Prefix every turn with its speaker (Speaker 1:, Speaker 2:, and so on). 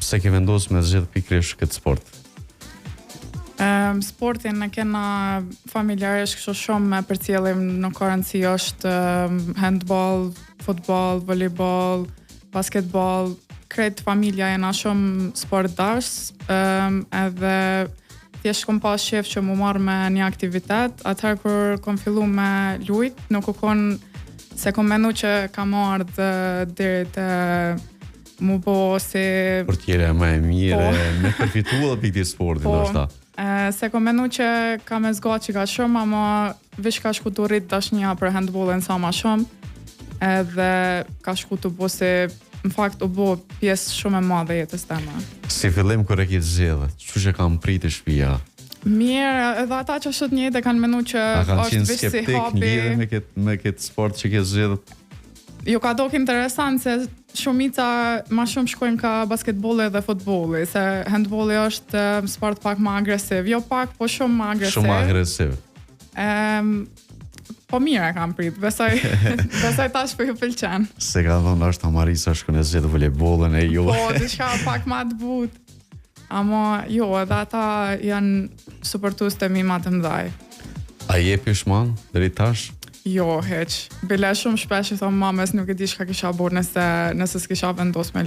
Speaker 1: Pse ke vendosur me zgjedh pikërisht këtë sport?
Speaker 2: Sportin e kena familjarisht kështu shumë me përcjellim në rëndësi është handball, futboll, volleyball, basketball, krejt familja jena shumë sportdars, edhe thjesht kom pas shef që mu marrë me një aktivitet, atëherë kur kom fillu me lujt, nuk u kon se kom menu që kam ardhë deri te mu bo si...
Speaker 1: Për tjere më e mire, me përfitu dhe pikë të sportin, ndoshta.
Speaker 2: Se kom menu që ka me zgat që ka shumë, ama vish ka shku të rrit dashnia për handballin sa ma shumë, edhe ka shku të bo si, në fakt u bo pjesë shumë e madhe jetës tema.
Speaker 1: Si fillim kur e ke zgjedhë, çu që kam pritë shtëpia?
Speaker 2: Mirë, edhe ata që është njëjtë kanë menu që është vish si hobi.
Speaker 1: Lidhe me këtë sport që ke zgjedhë?
Speaker 2: Jo ka dok interesant se shumica ma shumë shkojnë ka basketbolli dhe futbolli, se handbolli është sport pak më agresiv, jo pak, po shumë më agresiv.
Speaker 1: Shumë më agresiv.
Speaker 2: Po mire kam prit, besoj tash po ju pëlqen.
Speaker 1: Se ka thonë është Marisa shkon e zgjedh volejbollin e jo.
Speaker 2: Po, diçka pak më të butë. Ama jo, edhe ata janë supportues të mi më të mëdhaj.
Speaker 1: A je pishman deri tash?
Speaker 2: Jo, heq. Bile shumë shpesh i thonë mamës nuk e di çka kisha bërë nëse s'kisha vendosur me